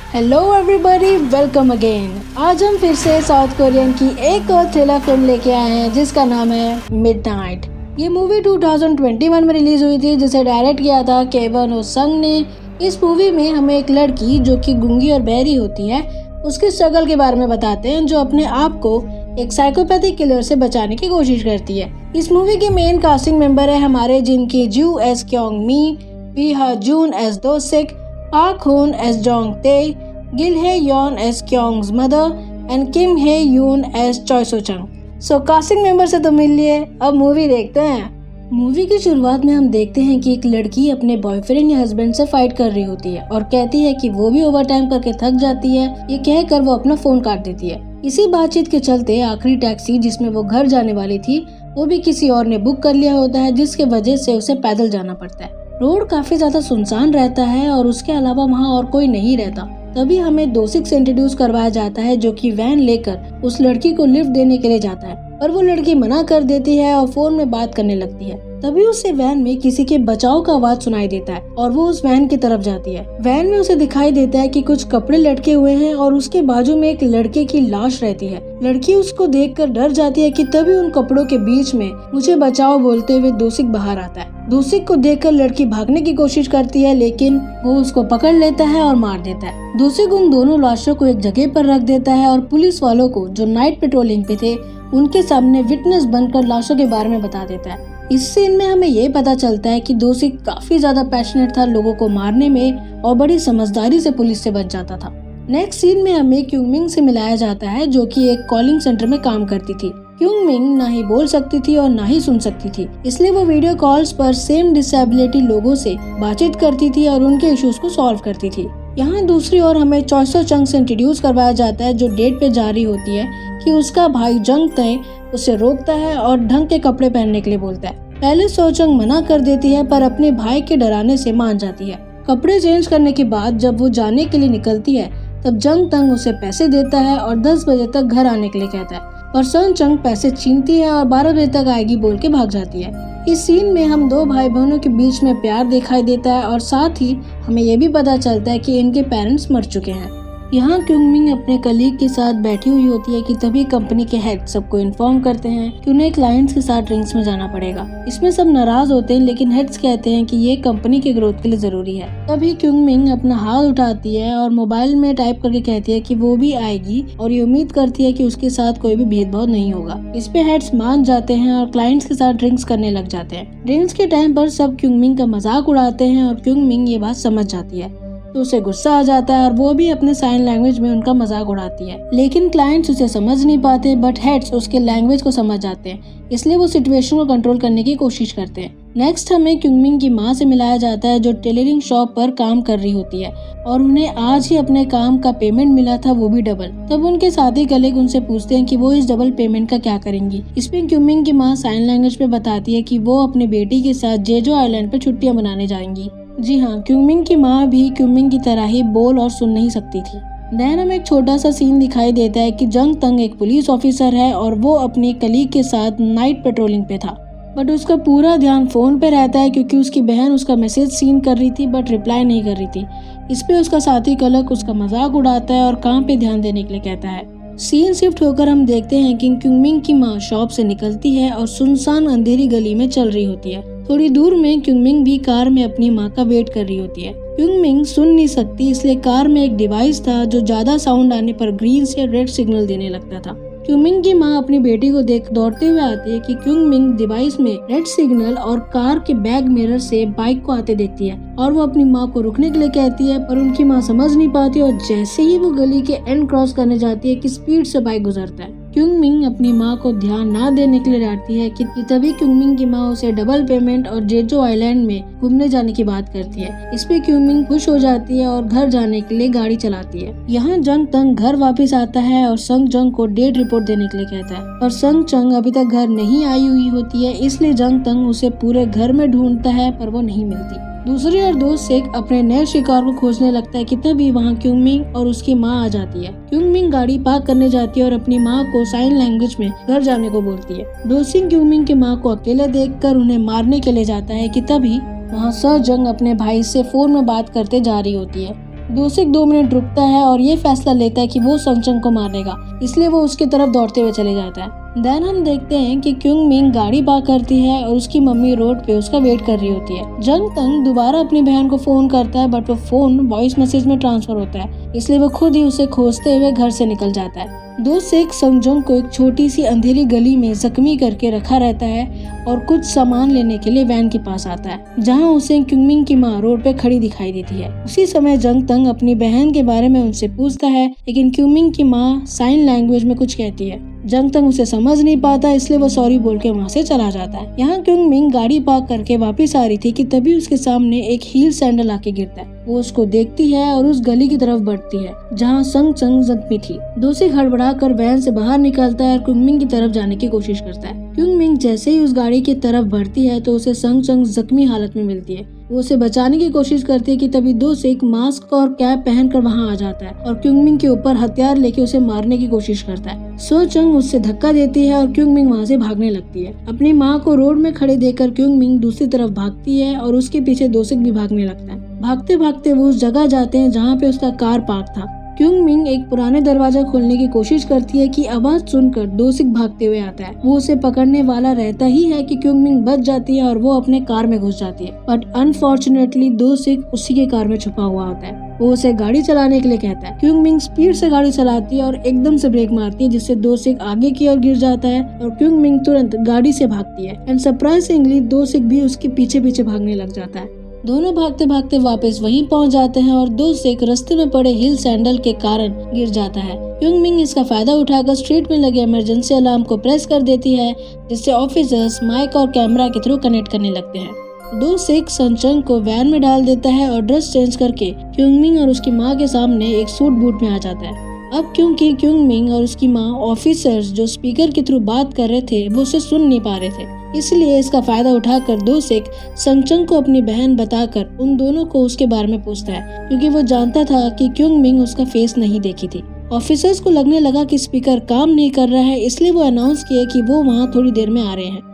Hello everybody, welcome again. आज हम फिर से साउथ कोरियन की एक और थ्रिलर फिल्म लेके आए हैं जिसका नाम है मिडनाइट। ये मूवी 2021 में रिलीज हुई थी, जिसे डायरेक्ट किया था केवन ओ संग ने। इस मूवी में हमें एक लड़की जो कि गूंगी और बहरी होती है, उसकी स्ट्रगल के बारे में बताते हैं, जो अपने आप को एक साइकोपैथिक किलर से बचाने की कोशिश करती है। इस मूवी के मेन कास्टिंग मेंबर है हमारे जिनकी जू एस क्योंग मी, पी हा Jun as Do Sik, Park Hun as Jong Tae, Gil Hye Yeon as Kyung's mother and Kim Hye Yoon as चॉय सो चंग। सो कास्टिंग मेंबर से तो मिल लिए, अब मूवी देखते हैं। मूवी की शुरुआत में हम देखते हैं कि एक लड़की अपने बॉयफ्रेंड या हस्बैंड से फाइट कर रही होती है और कहती है कि वो भी ओवर टाइम करके थक जाती है। ये कहकर वो अपना फोन काट देती है। इसी बातचीत के चलते आखिरी टैक्सी जिसमें वो घर जाने वाली थी वो भी किसी और ने बुक कर लिया होता है, जिसके वजह से उसे पैदल जाना पड़ता है। रोड काफी ज्यादा सुनसान रहता है और उसके अलावा वहाँ और कोई नहीं रहता। तभी हमें दोसिक से इंट्रोड्यूस करवाया जाता है, जो कि वैन लेकर उस लड़की को लिफ्ट देने के लिए जाता है, पर वो लड़की मना कर देती है और फोन में बात करने लगती है। तभी उसे वैन में किसी के बचाव का आवाज सुनाई देता है और वो उस वैन की तरफ जाती है। वैन में उसे दिखाई देता है कि कुछ कपड़े लटके हुए हैं और उसके बाजू में एक लड़के की लाश रहती है। लड़की उसको देखकर डर जाती है कि तभी उन कपड़ों के बीच में मुझे बचाओ बोलते हुए दोसिक बाहर आता है। दोसिक को देखकर लड़की भागने की कोशिश करती है, लेकिन वो उसको पकड़ लेता है और मार देता है। दोसिक उन दोनों लाशों को एक जगह पर रख देता है और पुलिस वालों को, जो नाइट पेट्रोलिंग पे थे, उनके सामने विटनेस बनकर लाशों के बारे में बता देता है। इस सीन में हमें ये पता चलता है कि दोसिक काफी ज्यादा पैशनेट था लोगों को मारने में और बड़ी समझदारी से पुलिस से बच जाता था। नेक्स्ट सीन में हमें क्यूंग मिंग से मिलाया जाता है, जो कि एक कॉलिंग सेंटर में काम करती थी। क्यूंग मिंग ना ही बोल सकती थी और ना ही सुन सकती थी, इसलिए वो वीडियो कॉल्स पर सेम डिसेबिलिटी लोगों से बातचीत करती थी और उनके इश्यूज को सॉल्व करती थी। यहाँ दूसरी ओर हमें चॉय सो चंग से इंट्रोड्यूस करवाया जाता है, जो डेट पे जा रही होती है कि उसका भाई जंग तय उसे रोकता है और ढंग के कपड़े पहनने के लिए बोलता है। पहले सो चंग मना कर देती है, पर अपने भाई के डराने से मान जाती है। कपड़े चेंज करने के बाद जब वो जाने के लिए निकलती है, तब जंग तंग उसे पैसे देता है और 10 बजे तक घर आने के लिए कहता है, पर सन चंग पैसे छीनती है और 12 बजे तक आएगी बोल के भाग जाती है। इस सीन में हम दो भाई बहनों के बीच में प्यार दिखाई देता है और साथ ही हमें ये भी पता चलता है कि इनके पेरेंट्स मर चुके हैं। यहाँ क्यूंग मिंग अपने कलीग के साथ बैठी हुई होती है कि तभी कंपनी के हेड सबको इन्फॉर्म करते हैं कि उन्हें क्लाइंट्स के साथ ड्रिंक्स में जाना पड़ेगा। इसमें सब नाराज होते हैं, लेकिन हेड्स कहते हैं कि ये कंपनी के ग्रोथ के लिए जरूरी है। तभी क्यूंग मिंग अपना हाथ उठाती है और मोबाइल में टाइप करके कहती है कि वो भी आएगी और ये उम्मीद करती है कि उसके साथ कोई भी भेदभाव नहीं होगा। इस पे हेड्स मान जाते हैं और क्लाइंट्स के साथ ड्रिंक्स करने लग जाते हैं। ड्रिंक्स के टाइम पर सब क्यूंग मिंग का मजाक उड़ाते हैं और क्यूंग मिंग ये बात समझ जाती है, तो उसे गुस्सा आ जाता है और वो भी अपने साइन लैंग्वेज में उनका मजाक उड़ाती है। लेकिन क्लाइंट्स उसे समझ नहीं पाते, बट हेड्स उसके लैंग्वेज को समझ जाते हैं, इसलिए वो सिचुएशन को कंट्रोल करने की कोशिश करते हैं। नेक्स्ट हमें क्यूंग मिंग की माँ से मिलाया जाता है, जो टेलरिंग शॉप पर काम कर रही होती है और उन्हें आज ही अपने काम का पेमेंट मिला था, वो भी डबल। तब उनके साथी कलीग उनसे पूछते हैं कि वो इस डबल पेमेंट का क्या करेंगी। इसमें क्यूंग मिंग की माँ साइन लैंग्वेज में बताती है कि वो अपने बेटी के साथ जेजो आइलैंड पर छुट्टियां मनाने जाएंगी। जी हाँ, क्यूंग मिंग की माँ भी क्यूंग मिंग की तरह ही बोल और सुन नहीं सकती थी। देन हमें एक छोटा सा सीन दिखाई देता है कि जंग तंग एक पुलिस ऑफिसर है और वो अपने कलीग के साथ नाइट पेट्रोलिंग पे था, बट उसका पूरा ध्यान फोन पे रहता है क्योंकि उसकी बहन उसका मैसेज सीन कर रही थी बट रिप्लाई नहीं कर रही थी। इस पे उसका साथी कलक उसका मजाक उड़ाता है और काम पे ध्यान देने के लिए कहता है। सीन शिफ्ट होकर हम देखते हैं कि क्यूंग मिंग की माँ शॉप से निकलती है और सुनसान अंधेरी गली में चल रही होती है। थोड़ी दूर में क्यूंग मिंग भी कार में अपनी माँ का वेट कर रही होती है। क्यूंग मिंग सुन नहीं सकती, इसलिए कार में एक डिवाइस था जो ज्यादा साउंड आने पर ग्रीन से रेड सिग्नल देने लगता था। क्यूंग मिंग की माँ अपनी बेटी को देख दौड़ते हुए आती है कि क्यूंग मिंग डिवाइस में रेड सिग्नल और कार के बैक मिरर से बाइक को आते देखती है और वो अपनी माँ को रुकने के लिए कहती है, पर उनकी माँ समझ नहीं पाती और जैसे ही वो गली के एंड क्रॉस करने जाती है कि स्पीड से बाइक गुजरता है। क्यूंग मिंग अपनी माँ को ध्यान ना देने के लिए डांटती है कि तभी क्यूंग मिंग की माँ उसे डबल पेमेंट और जेजो आइलैंड में घूमने जाने की बात करती है। इस पे क्यूंग मिंग खुश हो जाती है और घर जाने के लिए गाड़ी चलाती है। यहाँ जंग तंग घर वापस आता है और संग जंग को डेट रिपोर्ट देने के लिए कहता है, पर संग चंग अभी तक घर नहीं आई हुई होती है, इसलिए जंग तंग उसे पूरे घर में ढूंढता है पर वो नहीं मिलती। दूसरी ओर दोस्त सेक अपने नए शिकार को खोजने लगता है कि तभी वहाँ क्यूंग मिंग और उसकी माँ आ जाती है। क्यूंग मिंग गाड़ी पार्क करने जाती है और अपनी माँ को साइन लैंग्वेज में घर जाने को बोलती है। दोस्त क्यूंग मिंग की माँ को अकेले देखकर उन्हें मारने के लिए जाता है कि तभी वहाँ सर जंग अपने भाई से फोन में बात करते जा रही होती है। दोसिक 2 मिनट रुकता है और ये फैसला लेता है कि वो संगचंग को मारेगा, इसलिए वो उसकी तरफ दौड़ते हुए चले जाता है। देन हम देखते हैं कि क्योंग मिंग गाड़ी पार्क करती है और उसकी मम्मी रोड पे उसका वेट कर रही होती है। जंग तंग दोबारा अपनी बहन को फोन करता है, बट वो फोन वॉइस मैसेज में ट्रांसफर होता है, इसलिए वो खुद ही उसे खोजते हुए घर से निकल जाता है। दोसिक संगजोंग को एक छोटी सी अंधेरी गली में जख्मी करके रखा रहता है और कुछ सामान लेने के लिए वैन के पास आता है, जहां उसे क्योंगमिंग की माँ रोड पे खड़ी दिखाई देती है। उसी समय जंग तंग अपनी बहन के बारे में उनसे पूछता है, लेकिन क्योंगमिंग की माँ साइन लैंग्वेज में कुछ कहती है। जंग तंग उसे समझ नहीं पाता, इसलिए वो सॉरी बोल के वहाँ से चला जाता है। यहाँ क्योंगमिंग गाड़ी पार्क करके वापस आ रही थी कि तभी उसके सामने एक हील सैंडल आके गिरता है। वो उसको देखती है और उस गली की तरफ बढ़ती है जहाँ संगचंग जख्मी थी। दोसिक हड़बड़ाकर वैन से बाहर निकलता है और क्योंगमिंग की तरफ जाने की कोशिश करता है। क्योंगमिंग जैसे ही उस गाड़ी की तरफ बढ़ती है तो उसे संगचंग जख्मी हालत में मिलती है। वो उसे बचाने की कोशिश करती है कि तभी दोसिक मास्क और कैप पहनकर वहाँ आ जाता है और क्योंगमिंग के ऊपर हथियार लेके उसे मारने की कोशिश करता है। सोचंग उससे धक्का देती है और क्योंगमिंग वहाँ से भागने लगती है। अपनी माँ को रोड में खड़े देखकर क्योंगमिंग दूसरी तरफ भागती है और उसके पीछे दोसिक भी भागने लगता है। भागते भागते वो उस जगह जाते हैं जहाँ पे उसका कार पार्क था। क्योंगमिंग एक पुराने दरवाजा खोलने की कोशिश करती है कि आवाज सुनकर दोसिक भागते हुए आता है। वो उसे पकड़ने वाला रहता ही है कि क्योंगमिंग बच जाती है और वो अपने कार में घुस जाती है, बट अनफॉर्चुनेटली दोसिक उसी के कार में छुपा हुआ होता है। वो उसे गाड़ी चलाने के लिए कहता है। क्योंगमिंग स्पीड से गाड़ी चलाती है और एकदम से ब्रेक मारती है, जिससे दोसिक आगे की ओर गिर जाता है और क्योंगमिंग तुरंत गाड़ी से भागती है एंड सरप्राइजिंगली दोसिक भी उसके पीछे पीछे भागने लग जाता है। दोनों भागते भागते वापस वहीं पहुंच जाते हैं और दोसिक रास्ते में पड़े हिल सैंडल के कारण गिर जाता है। क्योंगमिंग इसका फायदा उठाकर स्ट्रीट में लगे इमरजेंसी अलार्म को प्रेस कर देती है, जिससे ऑफिसर्स माइक और कैमरा के थ्रू कनेक्ट करने लगते हैं। दोसिक संगचंग को वैन में डाल देता है और ड्रेस चेंज करके क्योंगमिंग और उसकी माँ के सामने एक सूट बूट में आ जाता है। अब क्योंकि क्योंगमिंग और उसकी माँ ऑफिसर्स जो स्पीकर के थ्रू बात कर रहे थे वो उसे सुन नहीं पा रहे थे, इसलिए इसका फायदा उठाकर दोसिक संगचंग को अपनी बहन बताकर उन दोनों को उसके बारे में पूछता है, क्योंकि वो जानता था कि क्योंगमिंग उसका फेस नहीं देखी थी। ऑफिसर्स को लगने लगा कि स्पीकर काम नहीं कर रहा है, इसलिए वो अनाउंस किया कि वो वहाँ थोड़ी देर में आ रहे हैं।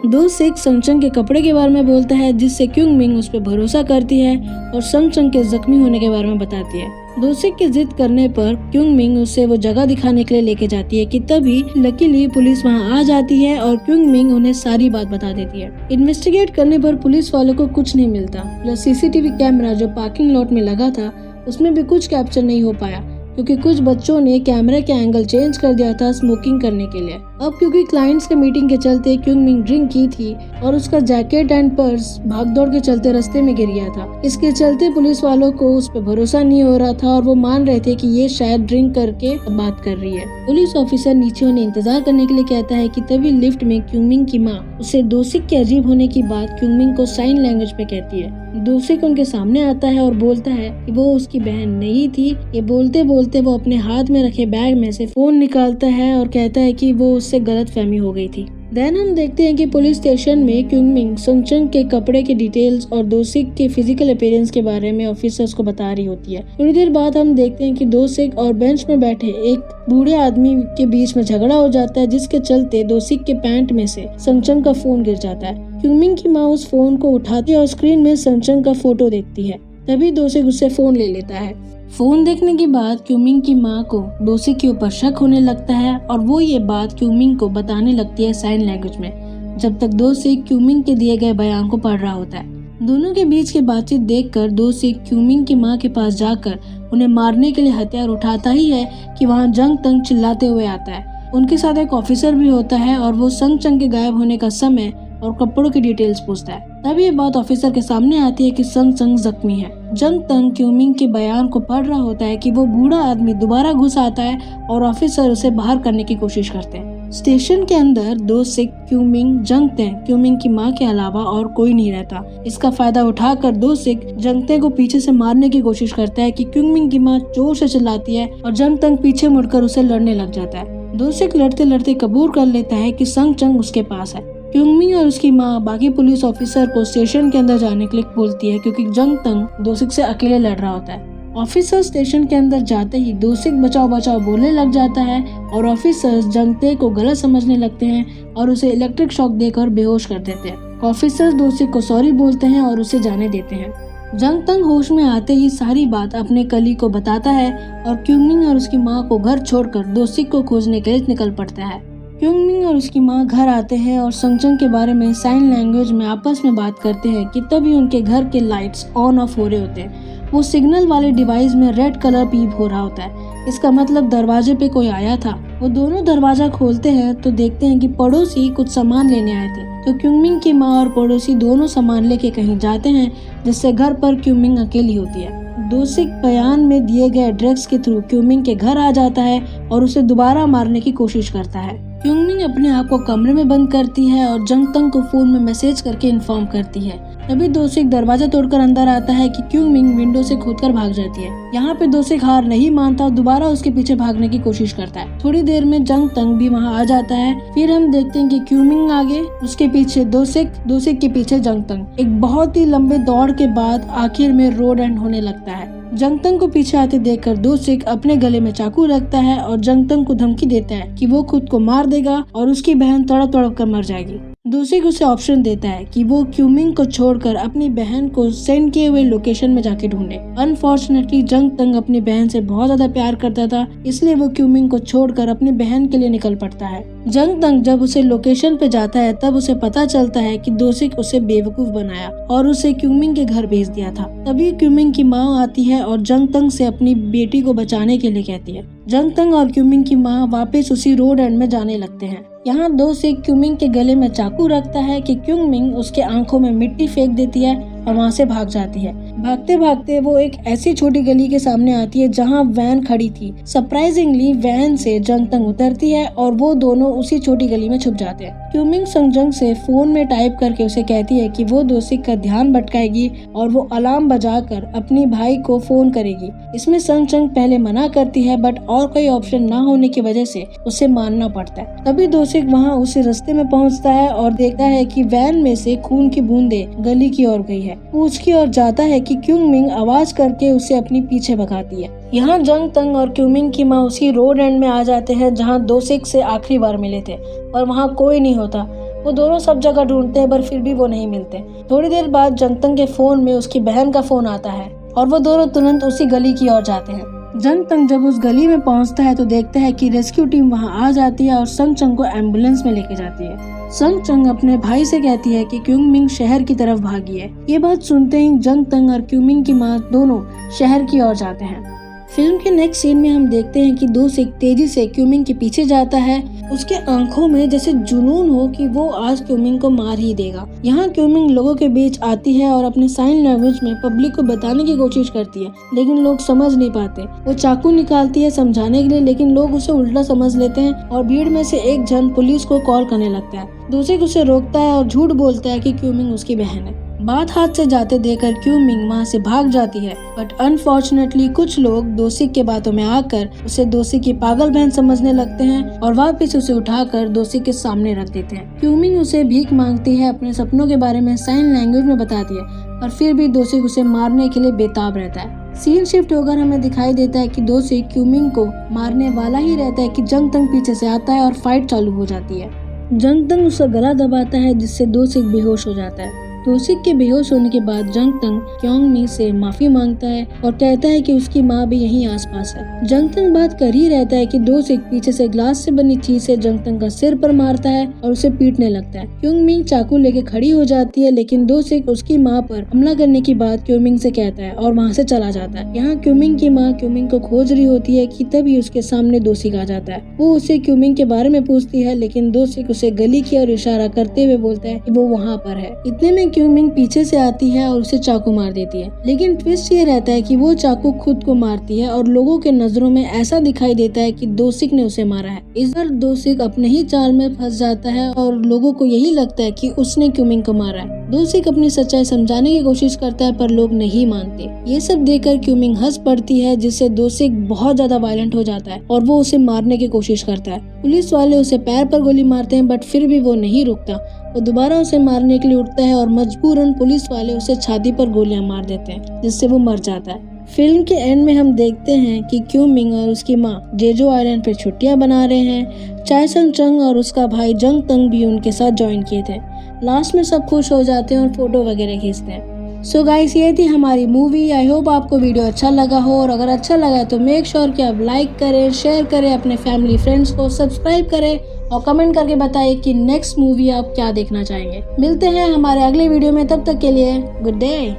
दोसिक संगचंग के कपड़े के बारे में बोलता है, जिससे क्योंगमिंग उस पर भरोसा करती है और संगचंग के जख्मी होने के बारे में बताती है। दोसिक की जिद करने पर क्योंगमिंग उसे वो जगह दिखाने के लिए लेके जाती है कि तभी लकीली पुलिस वहाँ आ जाती है और क्योंगमिंग उन्हें सारी बात बता देती है। इन्वेस्टिगेट करने पर पुलिस वालों को कुछ नहीं मिलता, प्लस सीसीटीवी कैमरा जो पार्किंग लॉट में लगा था उसमें भी कुछ कैप्चर नहीं हो पाया, क्योंकि कुछ बच्चों ने कैमरे के एंगल चेंज कर दिया था स्मोकिंग करने के लिए। अब क्योंकि क्लाइंट्स के मीटिंग के चलते क्योंगमिंग ड्रिंक की थी और उसका जैकेट एंड पर्स भागदौड़ के चलते रास्ते में गिर गया था। इसके चलते पुलिस वालों को उस पर भरोसा नहीं हो रहा था और वो मान रहे थे कि ये शायद ड्रिंक करके बात कर रही है। पुलिस ऑफिसर नीचे उन्हें इंतजार करने के लिए कहता है कि तभी लिफ्ट में क्योंगमिंग की माँ उसे दोसिक के अजीब होने की बात क्योंगमिंग को साइन लैंग्वेज में कहती है। दोसिक उनके सामने आता है और बोलता है कि वो उसकी बहन नहीं थी। ये बोलते बोलते वो अपने हाथ में रखे बैग में से फोन निकालता है और कहता है कि वो उससे गलतफहमी हो गई थी। देन हम देखते हैं कि पुलिस स्टेशन में क्योंगमिंग संगचंग के कपड़े के डिटेल्स और दोसिक के फिजिकल अपीयरेंस के बारे में ऑफिसर्स को बता रही होती है। थोड़ी देर बाद हम देखते हैं कि दोसिक और बेंच में बैठे एक बूढ़े आदमी के बीच में झगड़ा हो जाता है, जिसके चलते दोसिक के पैंट में से संगचंग का फोन गिर जाता है। क्योंगमिंग की माँ उस फोन को उठाती है और स्क्रीन में संगचंग का फोटो देखती है, तभी दोसिक उससे फोन ले लेता है। फोन देखने के बाद क्योंगमिंग की माँ को दोसिक के ऊपर शक होने लगता है और वो ये बात क्योंगमिंग को बताने लगती है साइन लैंग्वेज में, जब तक दोसिक क्योंगमिंग के दिए गए बयान को पढ़ रहा होता है। दोनों के बीच की बातचीत देखकर दोसिक क्योंगमिंग की माँ के पास जाकर उन्हें मारने के लिए हथियार उठाता ही है कि वहाँ जंग तंग चिल्लाते हुए आता है। उनके साथ एक ऑफिसर भी होता है और वो संगचंग के गायब होने का समय और कपड़ों की डिटेल्स पूछता है। तब ये बात ऑफिसर के सामने आती है कि संगचंग जख्मी है। जंग तंग क्योंगमिंग के बयान को पढ़ रहा होता है कि वो बूढ़ा आदमी दोबारा घुस आता है और ऑफिसर उसे बाहर करने की कोशिश करते हैं। स्टेशन के अंदर दोसिक, क्योंगमिंग, जंग तंग, क्योंगमिंग की माँ के अलावा और कोई नहीं रहता। इसका फायदा उठाकर दोसिक जंग तंग को पीछे से मारने की कोशिश करता है कि क्योंगमिंग की माँ जोर से चिल्लाती है और जंग तंग पीछे मुड़कर उसे लड़ने लग जाता है। दोसिक लड़ते लड़ते कबूल कर लेता है कि संगचंग उसके पास है। क्योंगमिंग और उसकी माँ बाकी पुलिस ऑफिसर को स्टेशन के अंदर जाने के लिए बोलती है, क्योंकि जंग तंग दोसिक से अकेले लड़ रहा होता है। ऑफिसर स्टेशन के अंदर जाते ही दोसिक बचाओ बचाओ बोलने लग जाता है और ऑफिसर्स जंग तंग को गलत समझने लगते हैं और उसे इलेक्ट्रिक शॉक देकर बेहोश कर देते हैं। ऑफिसर्स दोसिक को सॉरी बोलते हैं और उसे जाने देते हैं। जंग तंग होश में आते ही सारी बात अपने कली को बताता है और क्यूमिंग और उसकी माँ को घर छोड़कर दोसिक को खोजने के लिए निकल पड़ता है। क्यूमिंग और उसकी माँ घर आते हैं और संगचंग के बारे में साइन लैंग्वेज में आपस में बात करते हैं कि तभी उनके घर के लाइट्स ऑन ऑफ हो रहे होते हैं। वो सिग्नल वाले डिवाइस में रेड कलर पीप हो रहा होता है। इसका मतलब दरवाजे पे कोई आया था। वो दोनों दरवाजा खोलते हैं तो देखते हैं कि पड़ोसी कुछ सामान लेने आए थे। तो क्यूमिंग की माँ और पड़ोसी दोनों सामान लेके कहीं जाते हैं, जिससे घर पर क्यूमिंग अकेली होती है। दोसिक बयान में दिए गए एड्रेस के थ्रू क्यूमिंग के घर आ जाता है और उसे दोबारा मारने की कोशिश करता है। क्यूमिंग अपने आप को कमरे में बंद करती है और जंग तंग को फोन में मैसेज करके इन्फॉर्म करती है। तभी दोसिक दरवाजा तोड़कर अंदर आता है कि क्यूमिंग विंडो से कूदकर भाग जाती है। यहाँ पे दोसिक हार नहीं मानता और दोबारा उसके पीछे भागने की कोशिश करता है। थोड़ी देर में जंग तंग भी वहाँ आ जाता है। फिर हम देखते हैं कि क्यूमिंग आगे, उसके पीछे दोसिक के पीछे जंग तंग। एक बहुत ही लंबे दौड़ के बाद आखिर में रोड एंड होने लगता है। जंग तंग को पीछे आते देखकर दोसिक अपने गले में चाकू रखता है और जंग तंग को धमकी देता है कि वो खुद को मार देगा और उसकी बहन तड़प तड़प कर मर जाएगी। दोसिक उसे ऑप्शन देता है कि वो क्यूमिंग को छोड़कर अपनी बहन को सेंड किए हुए लोकेशन में जाके ढूंढे। अनफॉर्चुनेटली जंग तंग अपनी बहन से बहुत ज्यादा प्यार करता था, इसलिए वो क्यूमिंग को छोड़कर अपनी बहन के लिए निकल पड़ता है। जंग तंग जब उसे लोकेशन पे जाता है तब उसे पता चलता है कि दोसिक उसे बेवकूफ बनाया और उसे क्यूमिंग के घर भेज दिया था। तभी क्यूमिंग की माँ आती है और जंग तंग से अपनी बेटी को बचाने के लिए कहती है। जंग तंग और क्यूमिंग की माँ वापस उसी रोड एंड में जाने लगते हैं। यहाँ दोसिक क्यूमिंग के गले में चाकू रखता है कि क्यूमिंग उसके आंखों में मिट्टी फेंक देती है और वहाँ से भाग जाती है। भागते भागते वो एक ऐसी छोटी गली के सामने आती है जहाँ वैन खड़ी थी। सरप्राइजिंगली वैन से जंग तंग उतरती है और वो दोनों उसी छोटी गली में छुप जाते हैं। क्यूमिंग संगजंग से फोन में टाइप करके उसे कहती है कि वो दोसिक का ध्यान भटकाएगी और वो अलार्म बजाकर अपनी भाई को फोन करेगी। इसमें संगजंग पहले मना करती है, बट और कोई ऑप्शन ना होने की वजह से उसे मानना पड़ता है। तभी दोसिक वहाँ उसी रास्ते में पहुँचता है और देखता है कि वैन में से खून की बूंदें गली की ओर गई है। वो उसकी ओर जाता है कि क्यूमिंग आवाज करके उसे अपनी पीछे भगाती है। यहाँ जंग तंग और क्यूमिंग की माँ उसी रोड एंड में आ जाते हैं जहाँ दोसिक से आखिरी बार मिले थे, और वहाँ कोई नहीं होता। वो दोनों सब जगह ढूंढते हैं पर फिर भी वो नहीं मिलते। थोड़ी देर बाद जंग तंग के फोन में उसकी बहन का फोन आता है और वो दोनों तुरंत उसी गली की ओर जाते हैं। जंग तंग जब उस गली में पहुंचता है तो देखता है कि रेस्क्यू टीम वहां आ जाती है और संगचंग को एम्बुलेंस में लेके जाती है। संगचंग अपने भाई से कहती है कि क्यूमिंग शहर की तरफ भागी है। ये बात सुनते ही जंग तंग और क्यूमिंग की माँ दोनों शहर की ओर जाते हैं। फिल्म के नेक्स्ट सीन में हम देखते हैं कि दोसिक तेजी से क्यूमिंग के पीछे जाता है। उसके आंखों में जैसे जुनून हो कि वो आज क्यूमिंग को मार ही देगा। यहाँ क्यूमिंग लोगों के बीच आती है और अपने साइन लैंग्वेज में पब्लिक को बताने की कोशिश करती है, लेकिन लोग समझ नहीं पाते। वो चाकू निकालती है समझाने के लिए, लेकिन लोग उसे उल्टा समझ लेते हैं और भीड़ में से एक जन पुलिस को कॉल करने लगता है। दोसिक उसे रोकता है और झूठ बोलता है कि क्यूमिंग उसकी बहन है। बात हाथ से जाते देखकर क्यूमिंग वहाँ से भाग जाती है, बट अनफॉर्चुनेटली कुछ लोग दोसिक के बातों में आकर उसे दोसिक की पागल बहन समझने लगते हैं और वापस उसे उठाकर दोसिक के सामने रख देते हैं। क्यूमिंग उसे भीख मांगती है, अपने सपनों के बारे में साइन लैंग्वेज में बताती है, और फिर भी दोसिक उसे मारने के लिए बेताब रहता है। सीन शिफ्ट होकर हमें दिखाई देता है कि दोसिक क्यूमिंग को मारने वाला ही रहता है कि जंग तंग पीछे से आता है और फाइट चालू हो जाती है। जंग तंग उसका गला दबाता है जिससे दोसिक बेहोश हो जाता है। दोसिक के बेहोश होने के बाद जंग तंग क्योंगमी से माफी मांगता है और कहता है कि उसकी माँ भी यहीं आसपास है। जंग तंग बात कर ही रहता है कि दोसिक पीछे से ग्लास से बनी चीज से जंग तंग का सिर पर मारता है और उसे पीटने लगता है। क्योंगमी चाकू लेके खड़ी हो जाती है, लेकिन दोसिक उसकी माँ पर हमला करने की बात क्योमिंग से कहता है और वहाँ से चला जाता है। यहाँ क्योमिंग की माँ क्योमिंग को खोज रही होती है कि तभी उसके सामने दोसिक आ जाता है। वो उसे क्योमिंग के बारे में पूछती है, लेकिन दोसिक उसे गली की ओर इशारा करते हुए बोलता है कि वो वहाँ पर है। इतने में क्यूमिंग पीछे से आती है और उसे चाकू मार देती है, लेकिन ट्विस्ट ये रहता है कि वो चाकू खुद को मारती है और लोगों के नजरों में ऐसा दिखाई देता है कि दोसिक ने उसे मारा है। इस बार दोसिक अपने ही जाल में फंस जाता है और लोगों को यही लगता है कि उसने क्यूमिंग को मारा है। दोसिक अपनी सच्चाई समझाने की कोशिश करता है पर लोग नहीं मानते। ये सब देखकर क्यूमिंग हंस पड़ती है, जिससे दोसिक बहुत ज्यादा वायलेंट हो जाता है और वो उसे मारने की कोशिश करता है। पुलिस वाले उसे पैर पर गोली मारते हैं, बट फिर भी वो नहीं रुकता। वो दोबारा उसे मारने के लिए उठता है और मजबूरन पुलिस वाले उसे छाती पर गोलियां मार देते हैं, जिससे वो मर जाता है। फिल्म के एंड में हम देखते हैं कि क्यूमिंग और उसकी माँ जेजो आइलैंड पे छुट्टियां बना रहे हैं। चाय संग चंग और उसका भाई जंग तंग भी उनके साथ ज्वाइन किए थे। लास्ट में सब खुश हो जाते हैं और फोटो वगैरह खींचते हैं। सो गाइस, ये थी हमारी मूवी। आई होप आपको वीडियो अच्छा लगा हो, और अगर अच्छा लगा तो मेक श्योर कि आप लाइक करें, शेयर करें अपने फैमिली फ्रेंड्स को, सब्सक्राइब करें और कमेंट करके बताइए कि नेक्स्ट मूवी आप क्या देखना चाहेंगे। मिलते हैं हमारे अगले वीडियो में, तब तक के लिए गुड डे।